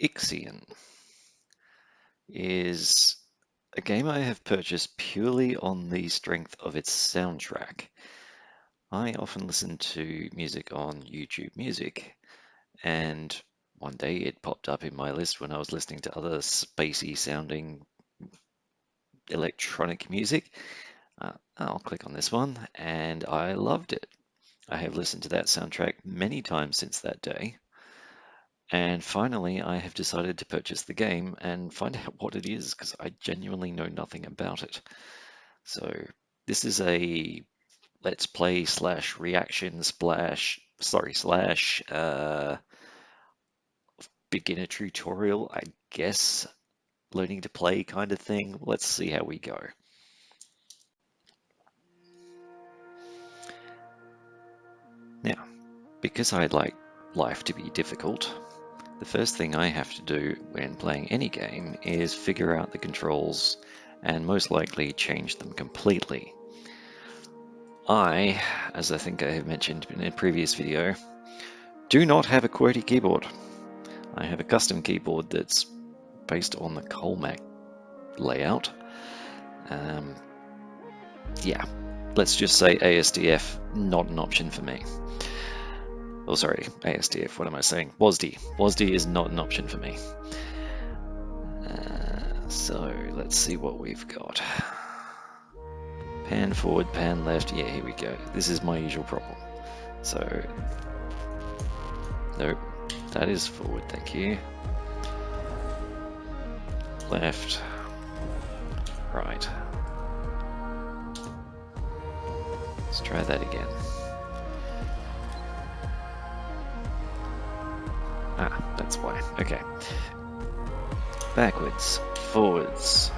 Ixion is a game I have purchased purely on the strength of its soundtrack. I often listen to music on YouTube Music, and one day it popped up in my list when I was listening to other spacey sounding electronic music. I'll click on this one, and I loved it. I have listened to that soundtrack many times since that day. And finally, I have decided to purchase the game and find out what it is because I genuinely know nothing about it. So this is a let's play slash reaction slash beginner tutorial, I guess, learning to play kind of thing. Let's see how we go. Now, because I like life to be difficult, the first thing I have to do when playing any game is figure out the controls and most likely change them completely. I, as I think I have mentioned in a previous video, do not have a QWERTY keyboard. I have a custom keyboard that's based on the Colmac layout. Yeah, let's just say ASDF, not an option for me. Oh, sorry, ASDF, what am I saying? WASD. WASD is not an option for me. So let's see what we've got. Pan forward, pan left. Yeah, here we go. This is my usual problem. So, nope, that is forward, thank you. Left, right. Let's try that again. Ah, that's why. Okay. Backwards, forwards,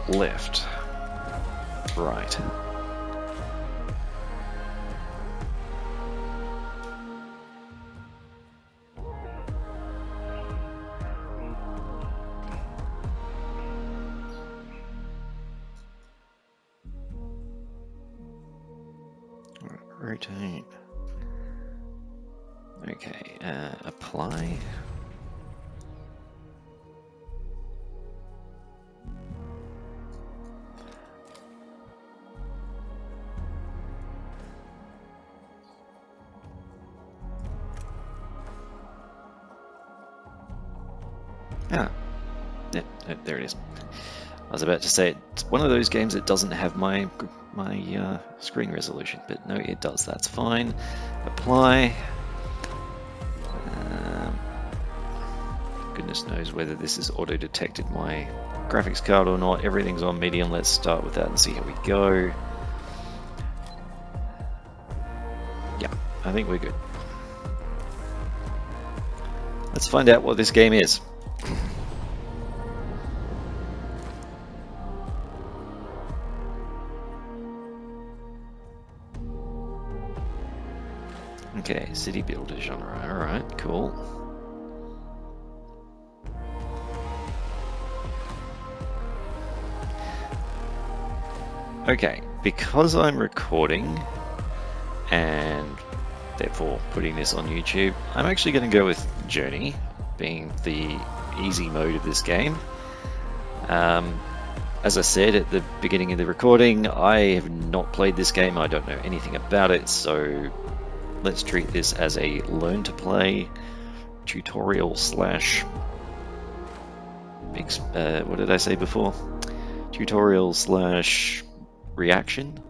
left, right. Rotate. Okay, apply. Ah, yeah, there it is. I was about to say it's one of those games that doesn't have my screen resolution, but no, it does. That's fine. Apply. Goodness knows whether this has auto-detected my graphics card or not. Everything's on medium. Let's start with that and see how we go. Yeah, I think we're good. Let's find out what this game is. Okay, city builder genre. Alright, cool. Okay, because I'm recording and therefore putting this on YouTube, I'm actually going to go with Journey, being the easy mode of this game. As I said at the beginning of the recording, I have not played this game, I don't know anything about it, so let's treat this as a learn to play tutorial slash what did I say before? Tutorial slash reaction.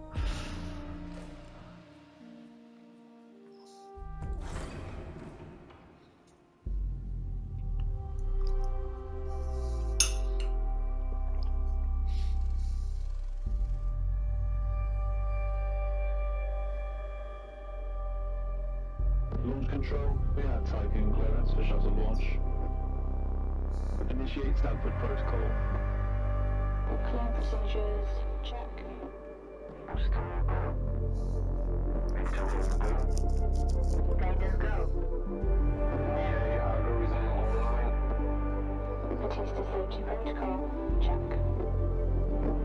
Launch control, we have typing clearance for shuttle launch. Initiate Stanford protocol. Clear procedures, check. Guidance go. Okay, algorithm online. Batista safety protocol, check.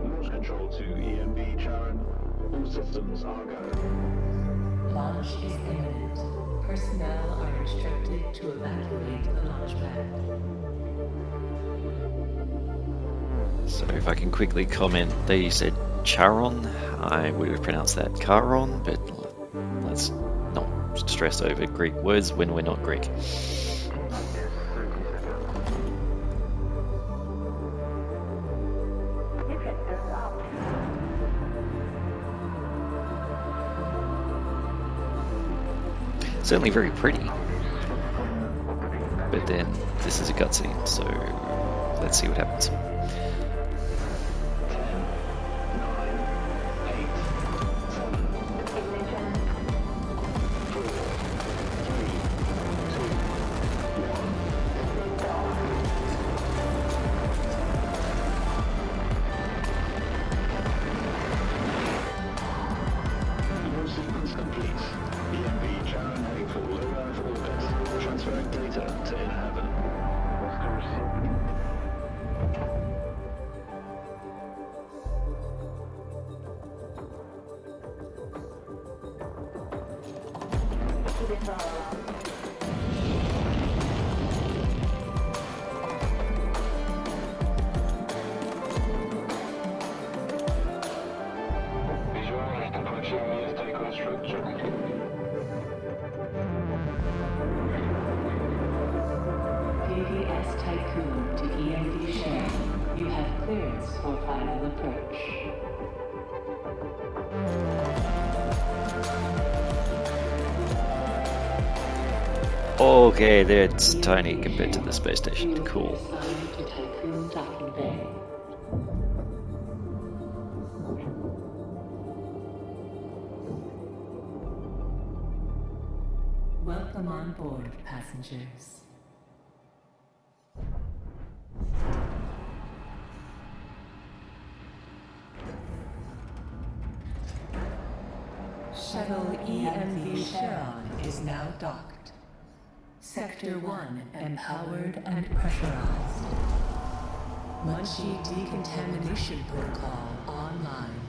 Launch control to EMB Charon. All systems are go. Launch is imminent. Personnel are instructed to evacuate the launch launch pad. So if I can quickly comment, they said Charon. I would have pronounced that Charon, but let's not stress over Greek words when we're not Greek. Yes, 30 seconds. Ejectors out. Certainly very pretty, but then this is a cutscene, so let's see what happens. 10, 9, 8, 7, Ignition. 4, 3, 2, 1. Launch sequence complete. EMB Charon heading for low Earth orbit. Transferring data to inner heaven. Master received. Keep it rolling. Visual approaching near Tycho structure. PVS Tycoon to EMD share. You have clearance for final approach. Okay, that's tiny compared to the space station. Cool. Assigned to Tycoon Docking Bay. Welcome on board, passengers. Shuttle EMV Charon is now docked. Sector 1 empowered and pressurized. Munchie decontamination protocol online.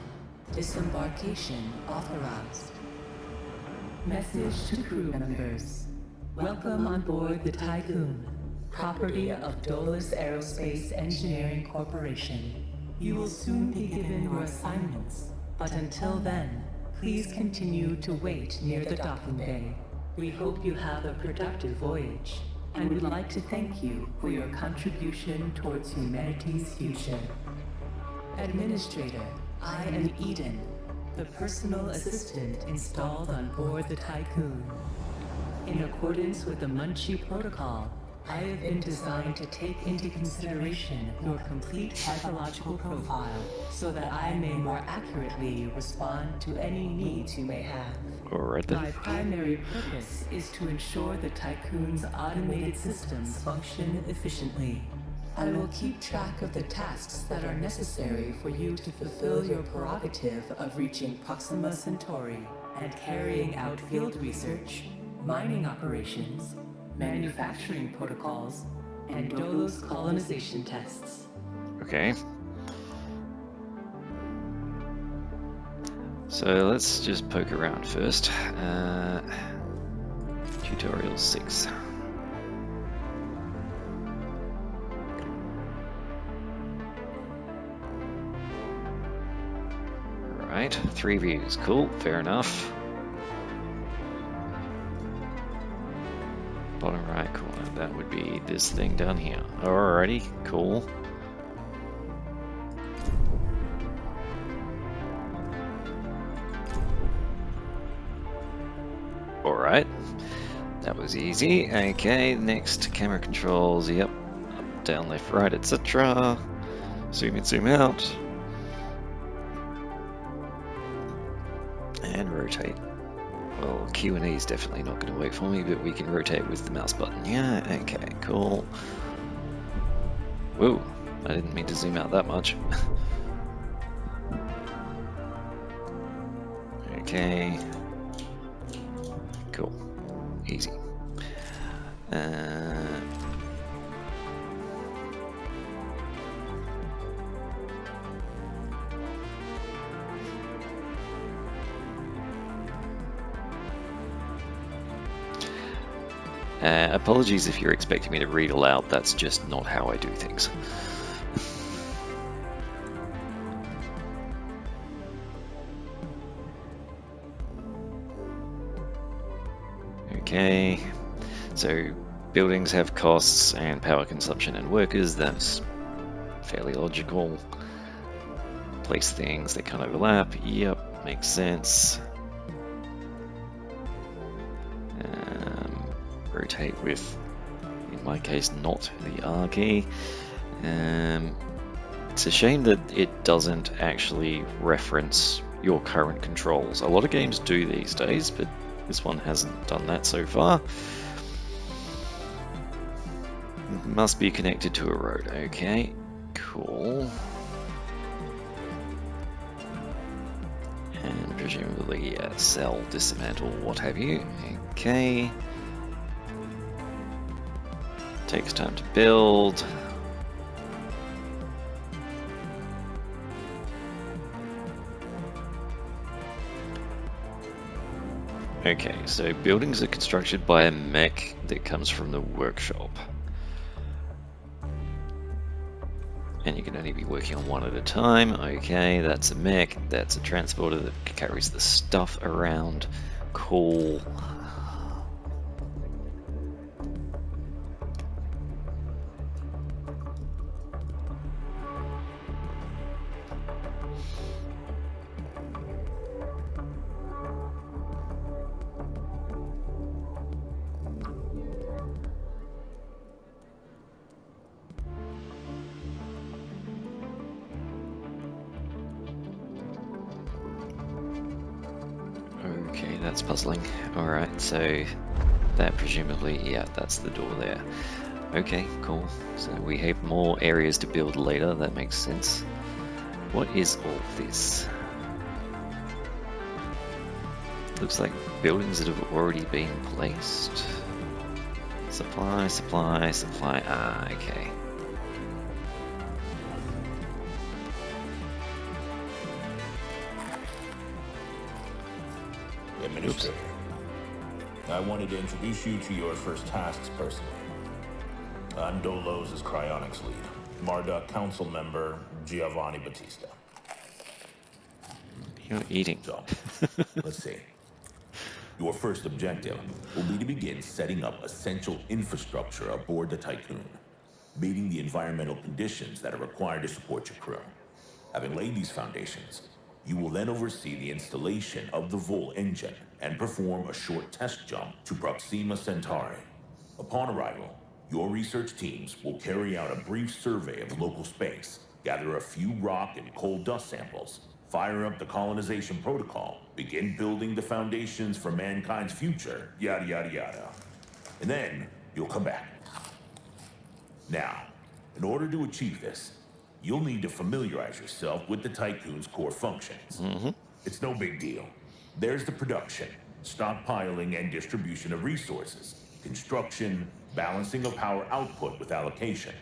Disembarkation authorized. Message to crew members. Welcome on board the Tycoon, property of Dolus Aerospace Engineering Corporation. You will soon be given your assignments, but until then, please continue to wait near the docking bay. We hope you have a productive voyage, and would like to thank you for your contribution towards humanity's future. Administrator, I am Eden, the personal assistant installed on board the Tycoon. In accordance with the Munchie Protocol, I have been designed to take into consideration your complete pathological profile so that I may more accurately respond to any needs you may have. Alright My then. primary purpose is to ensure the Tycoon's automated systems function efficiently. I will keep track of the tasks that are necessary for you to fulfill your prerogative of reaching Proxima Centauri and carrying out field research, mining operations, manufacturing protocols, and Dolos colonization tests. Okay. So let's just poke around first. Tutorial 6. Right, 3 views. Cool, fair enough. Bottom right corner, that would be this thing down here. Alrighty, cool. Alright, that was easy. Okay, next camera controls, yep. Up, down, left, right, etc. Zoom in, zoom out. And rotate. Well, Q&E is definitely not going to work for me, but we can rotate with the mouse button. Yeah, okay, cool. Whoa, I didn't mean to zoom out that much. Okay. Cool. Easy. Apologies if you're expecting me to read aloud, that's just not how I do things. Okay, so buildings have costs and power consumption and workers, that's fairly logical. Place things that can't overlap, yep, makes sense. Rotate with, in my case, not the R key. It's a shame that it doesn't actually reference your current controls. A lot of games do these days, but this one hasn't done that so far. It must be connected to a road. Okay, cool. And presumably sell, dismantle, what have you. Okay. Takes time to build. Okay, so buildings are constructed by a mech that comes from the workshop. And you can only be working on one at a time. Okay, that's a mech, that's a transporter that carries the stuff around. Cool. Okay, that's puzzling. Alright, so that presumably, yeah, that's the door there. Okay, cool. So we have more areas to build later, that makes sense. What is all this? Looks like buildings that have already been placed. Supply, supply, supply. Ah, okay. Administrator, I wanted to introduce you to your first tasks personally. I'm Dolos' cryonics lead, Marduk council member Giovanni Battista. You're eating. So, let's see. Your first objective will be to begin setting up essential infrastructure aboard the Tycoon, meeting the environmental conditions that are required to support your crew. Having laid these foundations, you will then oversee the installation of the Vol engine and perform a short test jump to Proxima Centauri. Upon arrival, your research teams will carry out a brief survey of local space, gather a few rock and coal dust samples, fire up the colonization protocol, begin building the foundations for mankind's future, yada yada yada. And then you'll come back. Now, in order to achieve this, you'll need to familiarize yourself with the Tycoon's core functions. It's no big deal. There's the production, stockpiling and distribution of resources, construction, balancing of power output with allocation.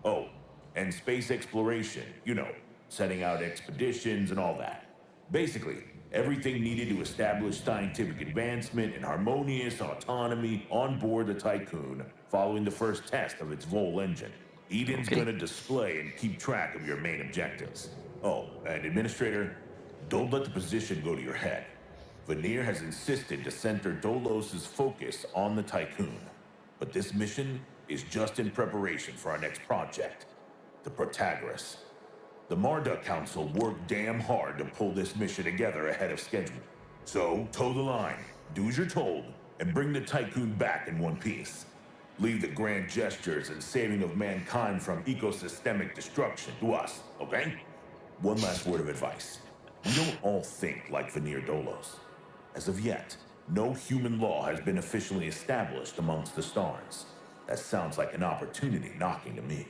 Oh, and space exploration, you know, setting out expeditions and all that. Basically, everything needed to establish scientific advancement and harmonious autonomy on board the Tycoon following the first test of its Vol engine. Eden's gonna display and keep track of your main objectives. Oh, and Administrator, don't let the position go to your head. Veneer has insisted to center Dolos' focus on the Tycoon. But this mission is just in preparation for our next project, the Protagoras. The Marduk Council worked damn hard to pull this mission together ahead of schedule. So, toe the line, do as you're told, and bring the Tycoon back in one piece. Leave the grand gestures and saving of mankind from ecosystemic destruction to us, okay? One last word of advice. We don't all think like Veneer Dolos. As of yet, no human law has been officially established amongst the stars. That sounds like an opportunity knocking to me.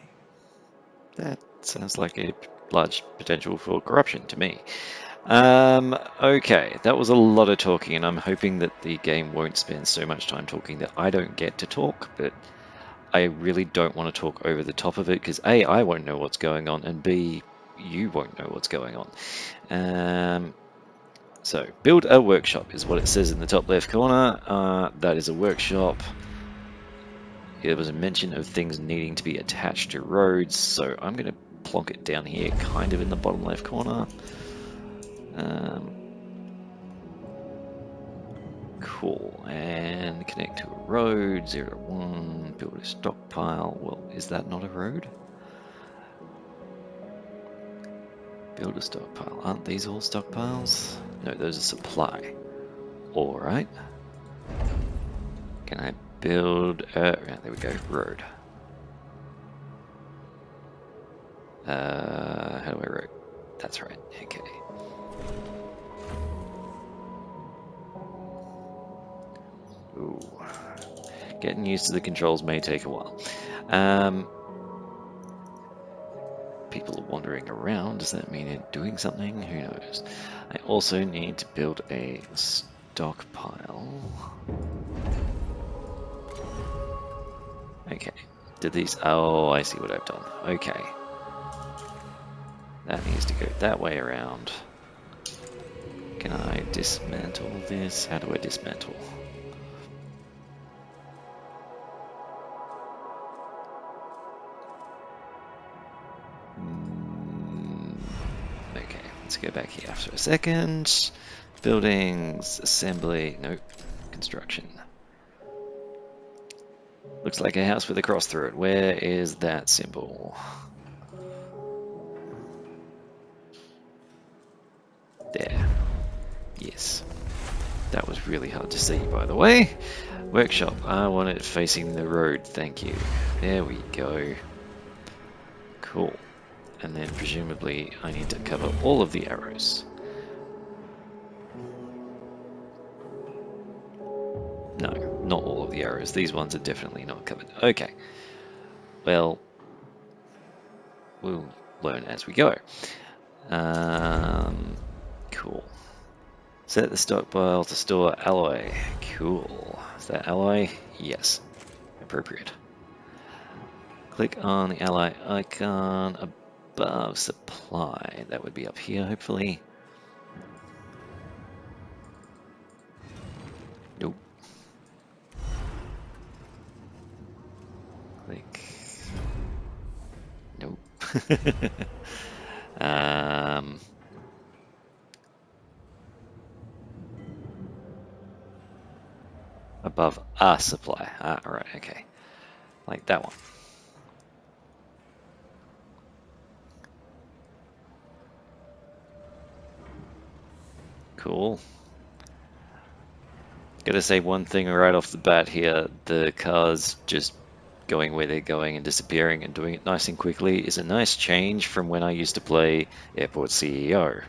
That sounds like a large potential for corruption to me. Okay, that was a lot of talking, and I'm hoping that the game won't spend so much time talking that I don't get to talk, but I really don't want to talk over the top of it, because A, I won't know what's going on, and B, you won't know what's going on. So, build a workshop is what it says in the top left corner. That is a workshop. there was a mention of things needing to be attached to roads, so I'm going to plonk it down here, kind of in the bottom left corner. Cool, and connect to a road, 0 to 1, build a stockpile. Well, is that not a road? Build a stockpile. Aren't these all stockpiles? No, those are supply. Alright. Can I build... there we go, road. How do I road? That's right, okay. Ooh. Getting used to the controls may take a while. People are wandering around. Does that mean it's doing something? Who knows? I also need to build a stockpile. Okay. Did these... Oh, I see what I've done. Okay. That needs to go that way around. Can I dismantle this? How do I dismantle? Okay, let's go back here for a second. Buildings, assembly, nope, construction. Looks like a house with a cross through it. Where is that symbol? There. Yes. That was really hard to see, by the way. Workshop. I want it facing the road. Thank you. There we go. Cool. And then presumably I need to cover all of the arrows. No, not all of the arrows. These ones are definitely not covered. Okay. Well, we'll learn as we go. Cool. Set the stockpile to store alloy. Cool. Is that alloy? Yes. Appropriate. Click on the alloy icon above supply. That would be up here, hopefully. Nope. Click. Nope. Above a supply. Ah, right, okay. Like that one. Cool. Gotta say one thing right off the bat here, the cars just going where they're going and disappearing and doing it nice and quickly is a nice change from when I used to play Airport CEO,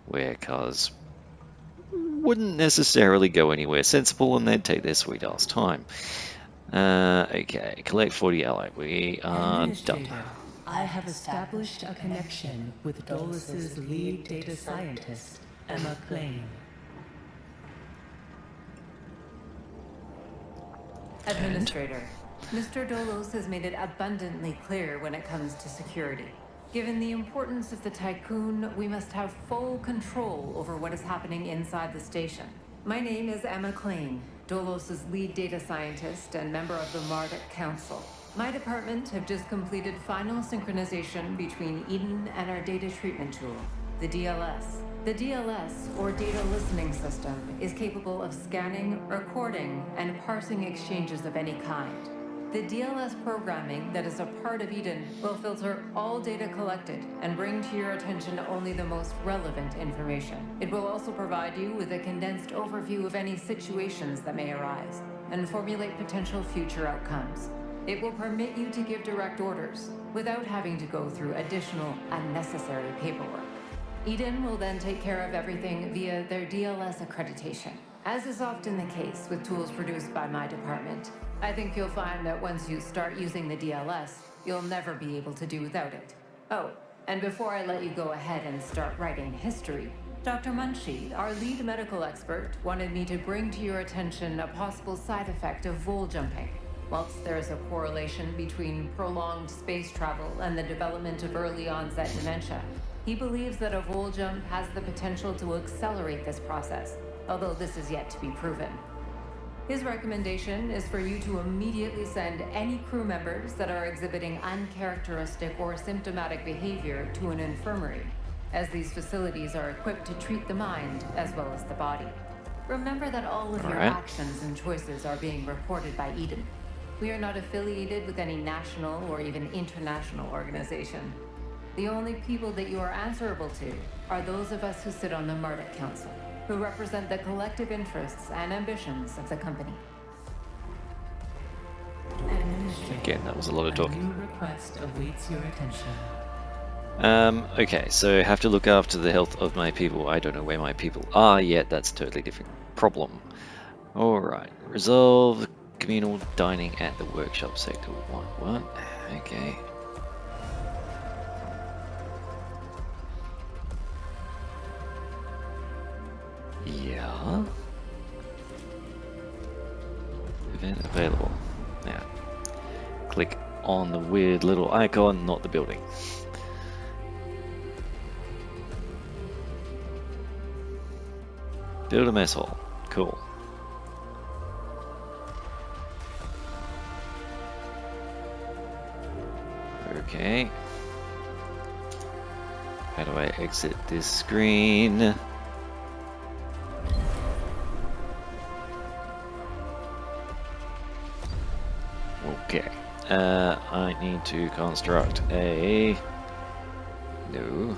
where cars wouldn't necessarily go anywhere sensible and they'd take their sweet ass time. Okay, collect 40 alloy. We are done. I have established a connection with Dolus's lead data scientist, Emma Klein. Administrator, Mr. Dolos has made it abundantly clear when it comes to security. Given the importance of the Tycoon, we must have full control over what is happening inside the station. My name is Emma Klein, Dolos's lead data scientist and member of the Marduk Council. My department have just completed final synchronization between Eden and our data treatment tool, the DLS. The DLS, or Data Listening System, is capable of scanning, recording, and parsing exchanges of any kind. The DLS programming that is a part of Eden will filter all data collected and bring to your attention only the most relevant information. It will also provide you with a condensed overview of any situations that may arise and formulate potential future outcomes. It will permit you to give direct orders without having to go through additional unnecessary paperwork. Eden will then take care of everything via their DLS accreditation, as is often the case with tools produced by my department. I think you'll find that once you start using the DLS, you'll never be able to do without it. Oh, and before I let you go ahead and start writing history, Dr. Munchie, our lead medical expert, wanted me to bring to your attention a possible side effect of vol jumping. Whilst there is a correlation between prolonged space travel and the development of early onset dementia, he believes that a vol jump has the potential to accelerate this process, although this is yet to be proven. His recommendation is for you to immediately send any crew members that are exhibiting uncharacteristic or symptomatic behavior to an infirmary, as these facilities are equipped to treat the mind as well as the body. Remember that all of All your right. actions and choices are being reported by Eden. We are not affiliated with any national or even international organization. The only people that you are answerable to are those of us who sit on the Marduk Council, who represent the collective interests and ambitions of the company. Administrator, Again, that was a lot of a talking. new request awaits your attention. Okay, so have to look after the health of my people. I don't know where my people are yet. That's a totally different problem. All right, resolve communal dining at the workshop sector 1. What? Okay. Yeah. Event available. Now, click on the weird little icon, not the building. Build a mess hall. Cool. Okay. How do I exit this screen? Okay. I need to construct a... No.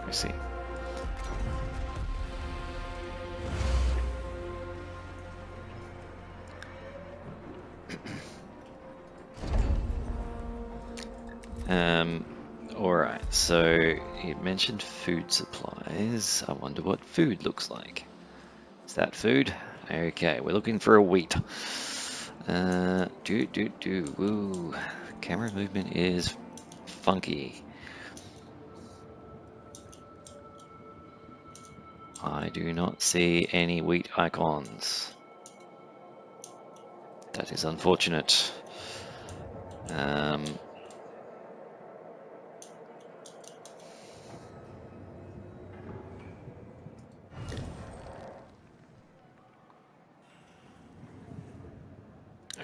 I see. Alright, so it mentioned food supplies. I wonder what food looks like. Is that food? Okay, we're looking for a wheat. Woo. Camera movement is funky. I do not see any wheat icons. That is unfortunate.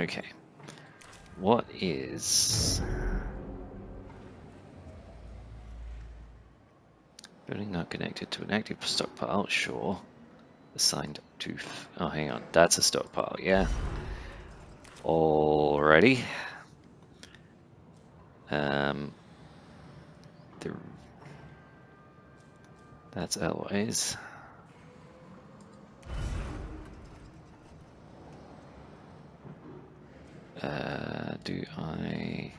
Okay. What is... Building not connected to an active stockpile? Sure. Assigned to... Oh, hang on. That's a stockpile, yeah. Alrighty. That's alloys. Do I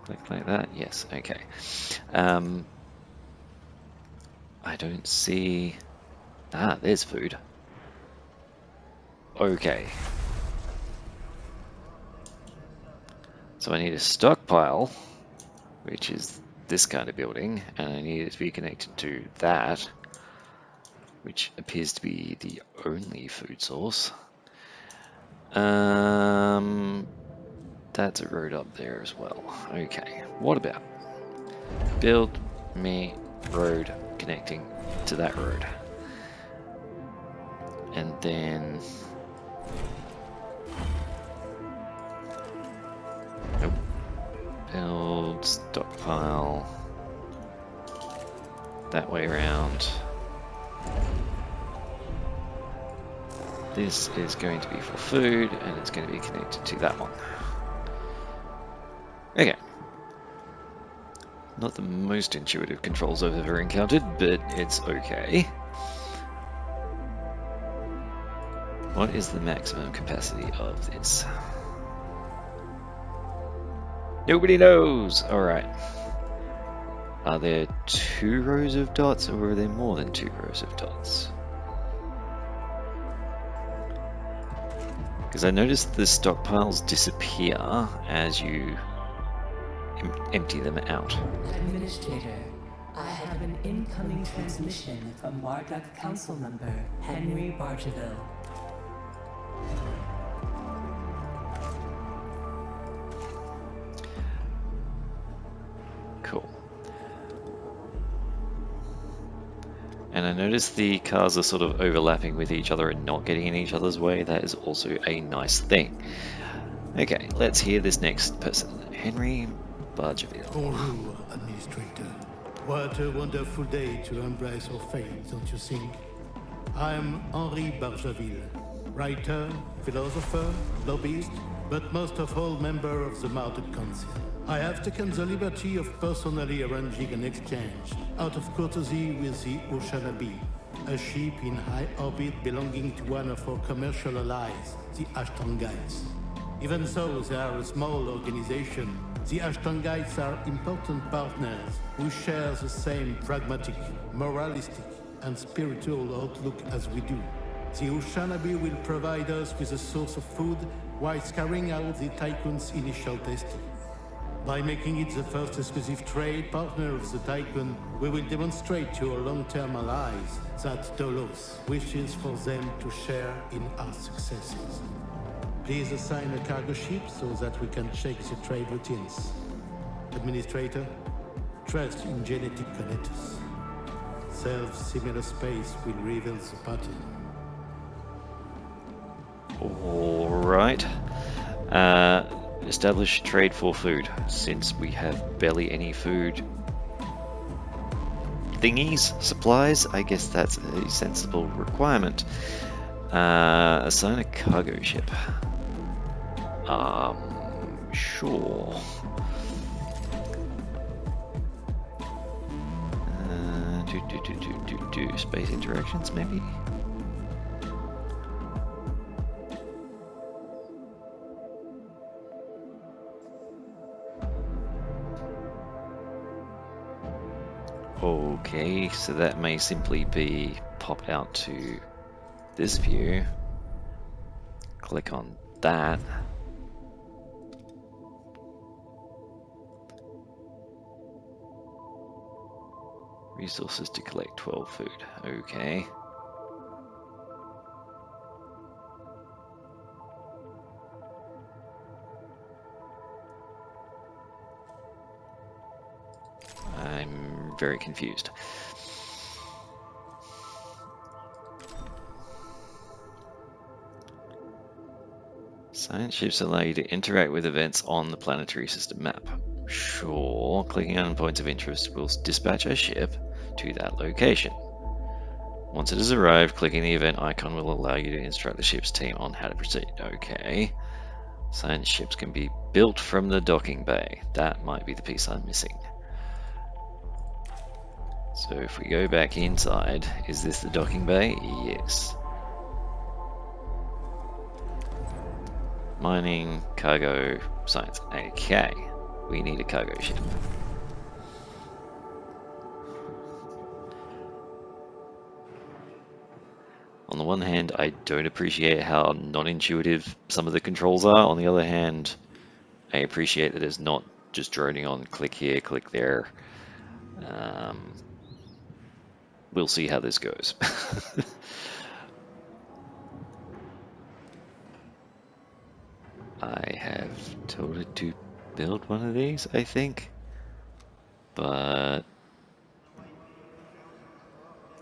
click like that? Yes, okay. I don't see... Ah, there's food. Okay. So I need a stockpile, which is this kind of building, and I need it to be connected to that, which appears to be the only food source. That's a road up there as well. Okay, what about build me road connecting to that road? And then... Nope. Build stockpile that way around. This is going to be for food, and it's going to be connected to that one. Okay. Not the most intuitive controls I've ever encountered, but it's okay. What is the maximum capacity of this? Nobody knows! Alright. Are there 2 rows of dots, or are there more than 2 rows of dots? Because I noticed the stockpiles disappear as you empty them out. Administrator, I have an incoming transmission from Marduk Council member Henry Bargeville. Cool. And I noticed the cars are sort of overlapping with each other and not getting in each other's way. That is also a nice thing. Okay, let's hear this next person. Henry Bargeville. Bonjour, Administrator. What a wonderful day to embrace our fate, don't you think? I'm Henri Bargeville, writer, philosopher, lobbyist, but most of all member of the Mounted Council. I have taken the liberty of personally arranging an exchange out of courtesy with the Oceanabe, a ship in high orbit belonging to one of our commercial allies, the Ashtongites. Even though they are a small organization, the Ashtongites are important partners who share the same pragmatic, moralistic, and spiritual outlook as we do. The Oceanabe will provide us with a source of food whilst carrying out the Tycoon's initial testing. By making it the first exclusive trade partner of the Tycoon, we will demonstrate to our long-term allies that Dolos wishes for them to share in our successes. Please assign a cargo ship so that we can check the trade routines. Administrator, trust in genetic connectors. Self-similar space will reveal the pattern. Alright. Establish trade for food. Since we have barely any food thingies, supplies, I guess that's a sensible requirement. Assign a cargo ship. Sure. Space interactions, maybe? Okay, so that may simply be pop out to this view. Click on that. Resources to collect 12 food. Okay. I'm very confused. Science ships allow you to interact with events on the planetary system map. Sure, clicking on points of interest will dispatch a ship to that location. Once it has arrived, clicking the event icon will allow you to instruct the ship's team on how to proceed. Okay. Science ships can be built from the docking bay. That might be the piece I'm missing. So if we go back inside, is this the docking bay? Yes. Mining, cargo, science. Okay, we need a cargo ship. On the one hand, I don't appreciate how non-intuitive some of the controls are. On the other hand, I appreciate that it's not just droning on click here, click there. We'll see how this goes. I have told it to build one of these, I think, but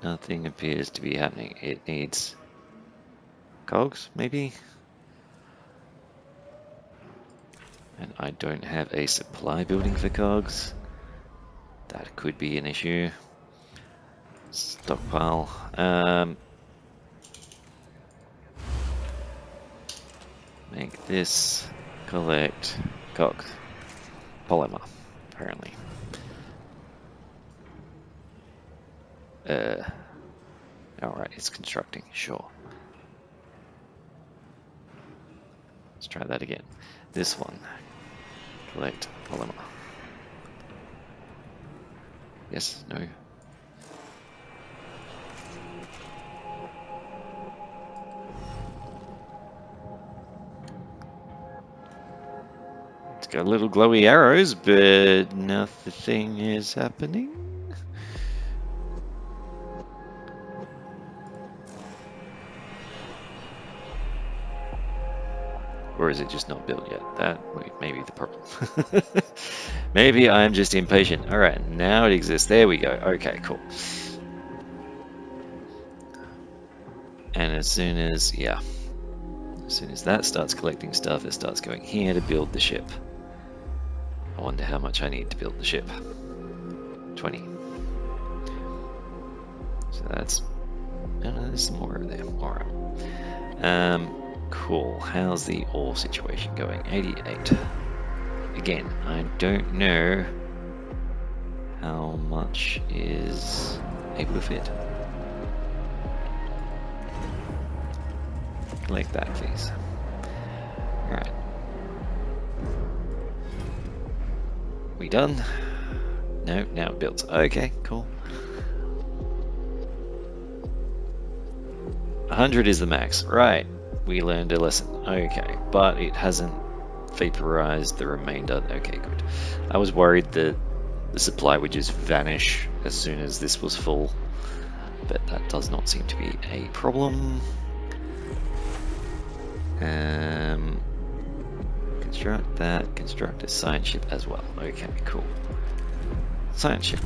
nothing appears to be happening. It needs cogs, maybe? And I don't have a supply building for cogs. That could be an issue. Stockpile. Make this collect cogs. Polymer, apparently. Alright, it's constructing, sure. Let's try that again. This one. Collect polymer. Yes, no. It's got little glowy arrows, but nothing is happening. Or is it just not built yet? That may be the problem. Maybe I'm just impatient. Alright, now it exists. There we go. Okay, cool. And as soon as that starts collecting stuff, it starts going here to build the ship. I wonder how much I need to build the ship. 20. So that's... Oh no, there's some more over there. Alright. Cool. How's the ore situation going? 88. Again, I don't know how much is able to fit. Collect that, please. Alright. We done? No, now it builds. Okay, cool. 100 is the max. Right. We learned a lesson. Okay, but it hasn't vaporized the remainder. Okay, good. I was worried that the supply would just vanish as soon as this was full, but that does not seem to be a problem. Construct that. Construct a science ship as well. Okay, cool. Science ship.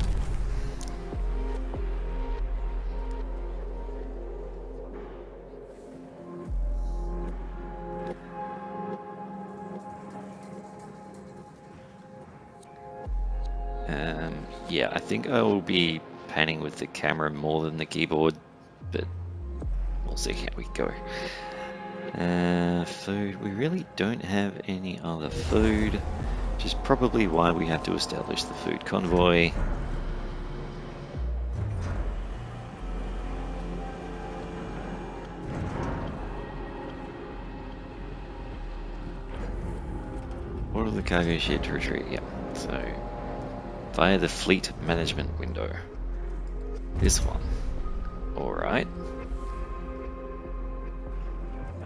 Yeah, I think I will be panning with the camera more than the keyboard, but we'll see how we go. Food, we really don't have any other food, which is probably why we have to establish the food convoy. Order the cargo shed to retreat, yeah, so via the fleet management window. This one. Alright.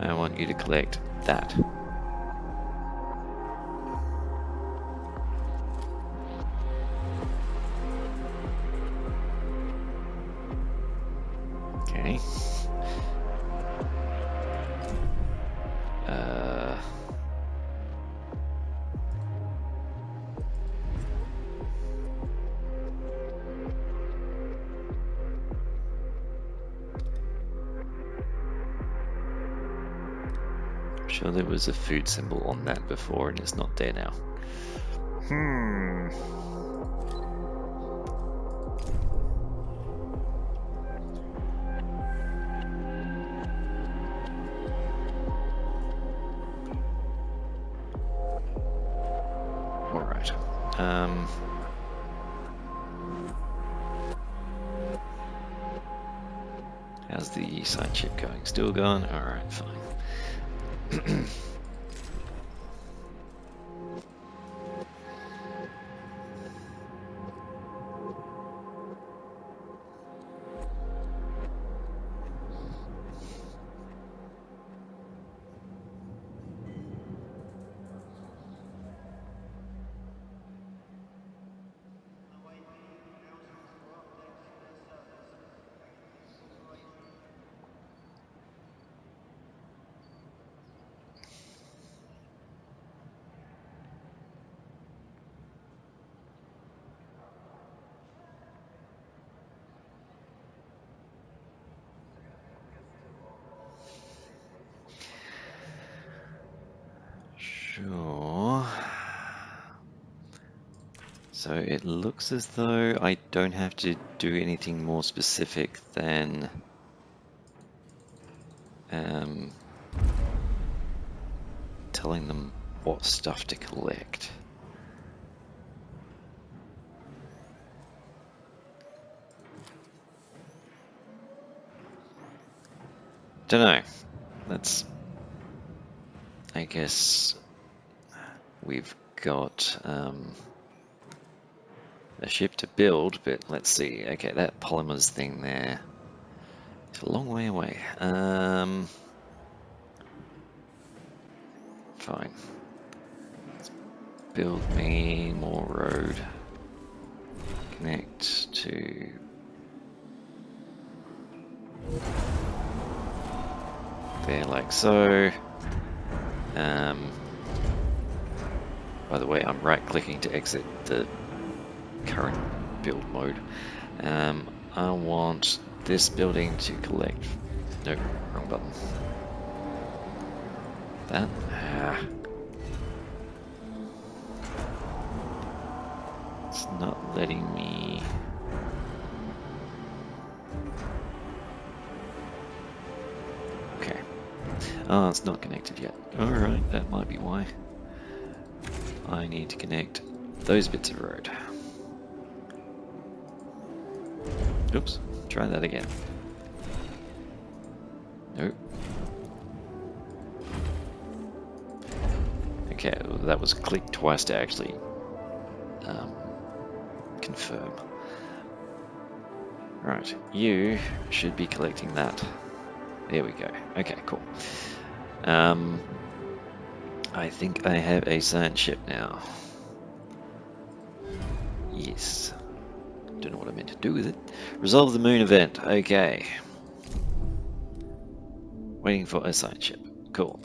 I want you to collect that. Okay. Sure there was a food symbol on that before and it's not there now. Alright. How's the side ship going? Still going? Alright, fine. Sure. So it looks as though I don't have to do anything more specific than telling them what stuff to collect. Don't know. That's... I guess we've got a ship to build, but let's see. Okay, that polymers thing there is a long way away. Fine. Let's build me more road. Connect to... there, like so. By the way, I'm right-clicking to exit the current build mode. I want this building to collect... Nope, wrong button. That? Ah. It's not letting me... Okay. Oh, it's not connected yet. Alright, that might be why. I need to connect those bits of road. Oops, try that again. Nope. Okay, that was click twice to actually confirm. Right, you should be collecting that. There we go. Okay, cool. I think I have a science ship now. Yes. Don't know what I meant to do with it. Resolve the moon event. Okay. Waiting for a science ship. Cool.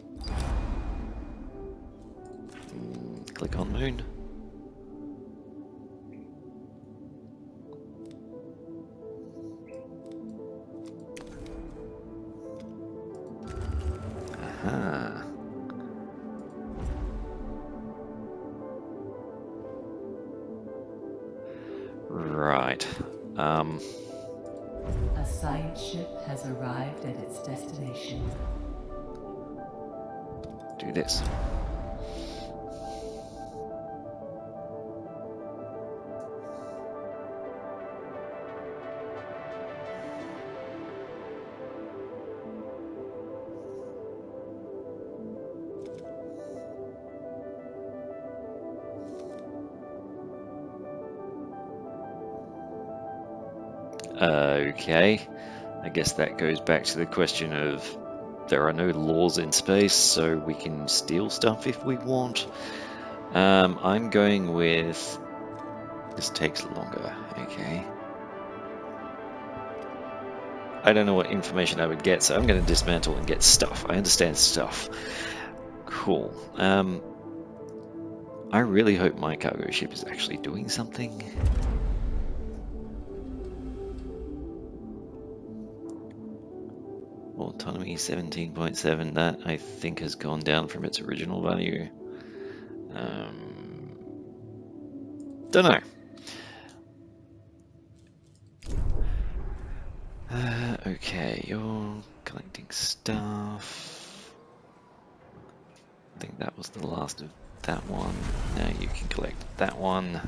Click on moon. Aha. Right. A science ship has arrived at its destination. Do this. Okay. I guess that goes back to the question of there are no laws in space, so we can steal stuff if we want. I'm going with this takes longer. Okay. I don't know what information I would get, so I'm going to dismantle and get stuff. I understand stuff. Cool. I really hope my cargo ship is actually doing something. Autonomy 17.7, that I think has gone down from its original value. Don't know. Okay, you're collecting stuff. I think that was the last of that one. Now you can collect that one.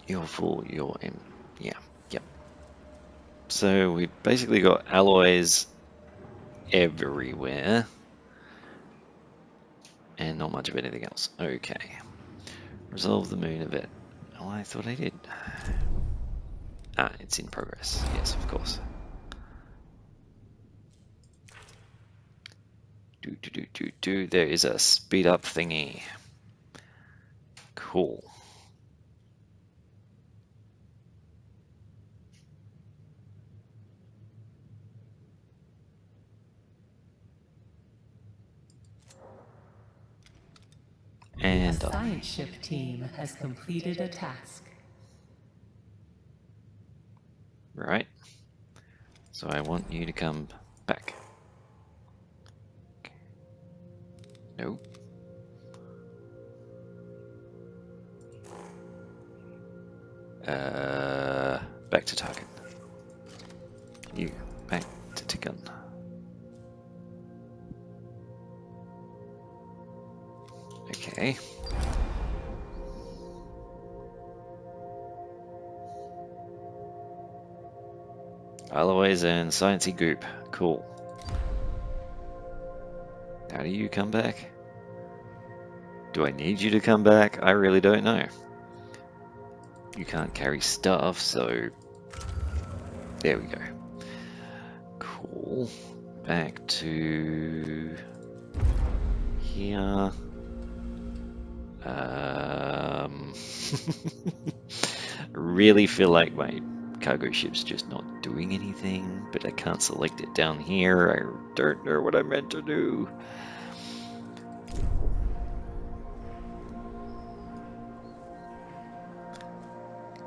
You're full, you're in. Yeah, yep. So we've basically got alloys everywhere. And not much of anything else. Okay. Resolve the moon event. Oh, I thought I did. Ah, it's in progress. Yes, of course. There is a speed up thingy. Cool. And A science ship team has completed a task. right. So I want you to come back. Nope. Back to target. You back to Tikkun. Okay. Alloys and sciencey goop. Cool. How do you come back? Do I need you to come back? I really don't know. You can't carry stuff, so there we go. Cool. Back to here. Really feel like my cargo ship's just not doing anything, but I can't select it down here. I don't know what I meant to do.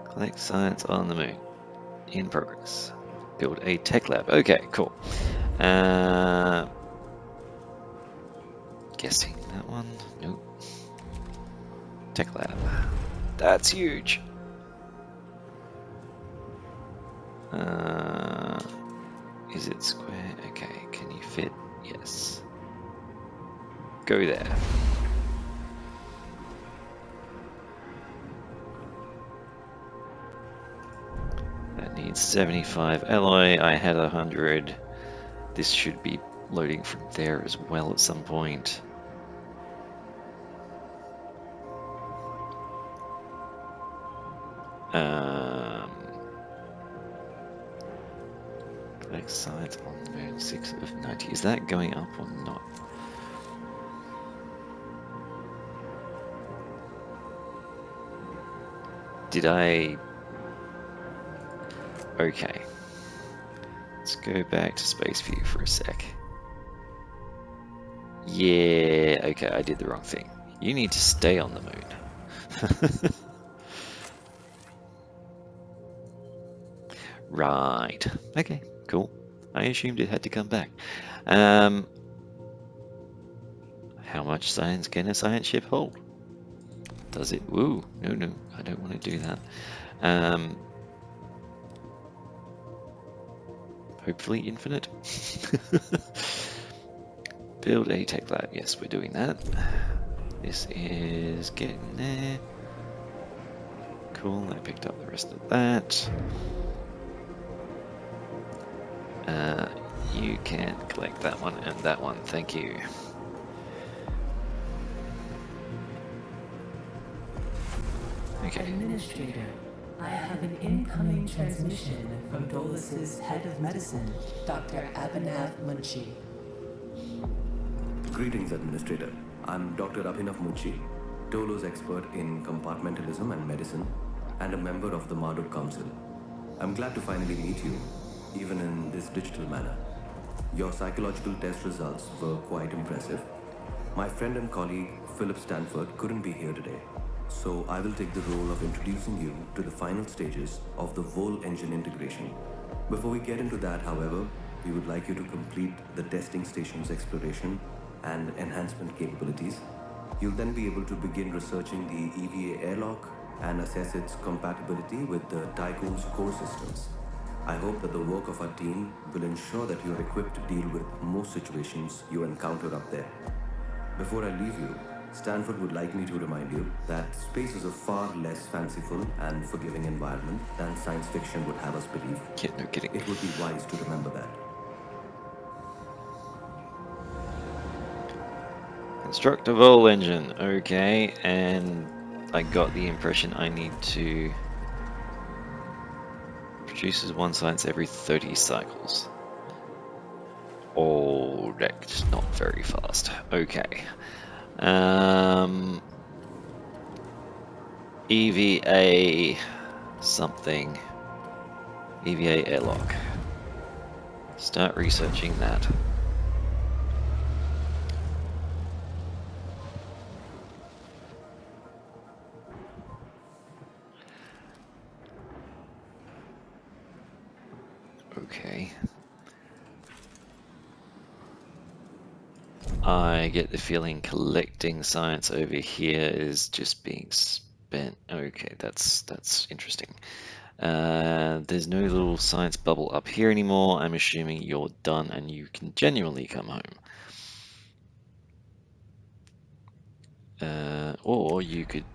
Collect science on the moon. In progress. Build a tech lab. Okay, cool. Guessing that one? Nope. Tech lab. That's huge. Is it square? Okay, can you fit? Yes. Go there. That needs 75 alloy. I had 100. This should be loading from there as well at some point. Collect science on the moon, 6 of 90. Is that going up or not? Did I... Okay. Let's go back to space view for a sec. Yeah, okay, I did the wrong thing. You need to stay on the moon. Right. Okay, cool. I assumed it had to come back. How much science can a science ship hold? Does it? Woo, no, I don't want to do that. Hopefully infinite. Build a tech lab. Yes, we're doing that. This is getting there. Cool, I picked up the rest of that. You can collect that one and that one, thank you. Okay. Administrator, I have an incoming transmission from Dolus's head of medicine, Dr. Abhinav Munshi. Greetings, Administrator. I'm Dr. Abhinav Munshi, Dolo's expert in compartmentalism and medicine, and a member of the Marduk Council. I'm glad to finally meet you, even in this digital manner. Your psychological test results were quite impressive. My friend and colleague, Philip Stanford, couldn't be here today, so I will take the role of introducing you to the final stages of the Vol engine integration. Before we get into that, however, we would like you to complete the testing station's exploration and enhancement capabilities. You'll then be able to begin researching the EVA airlock and assess its compatibility with the Tycoon's core systems. I hope that the work of our team will ensure that you're equipped to deal with most situations you encounter up there. Before I leave you, Stanford would like me to remind you that space is a far less fanciful and forgiving environment than science fiction would have us believe. Yeah, no kidding. It would be wise to remember that. Construct a Vol engine, okay, and I got the impression I need to... Produces one science every 30 cycles. Oh, that's not very fast. Okay. EVA something. EVA airlock. Start researching that. Okay. I get the feeling collecting science over here is just being spent. Okay, that's interesting. There's no little science bubble up here anymore. I'm assuming you're done and you can genuinely come home. Or you could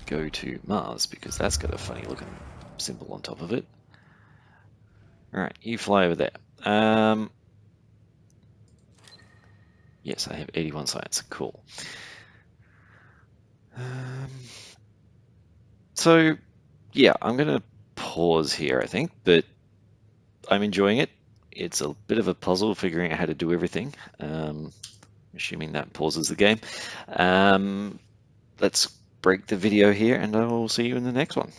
go to Mars because that's got a funny looking symbol on top of it. Alright, you fly over there. Yes, I have 81 science. Cool. So, yeah, I'm going to pause here, I think, but I'm enjoying it. It's a bit of a puzzle figuring out how to do everything. Assuming that pauses the game. Let's break the video here, and I will see you in the next one.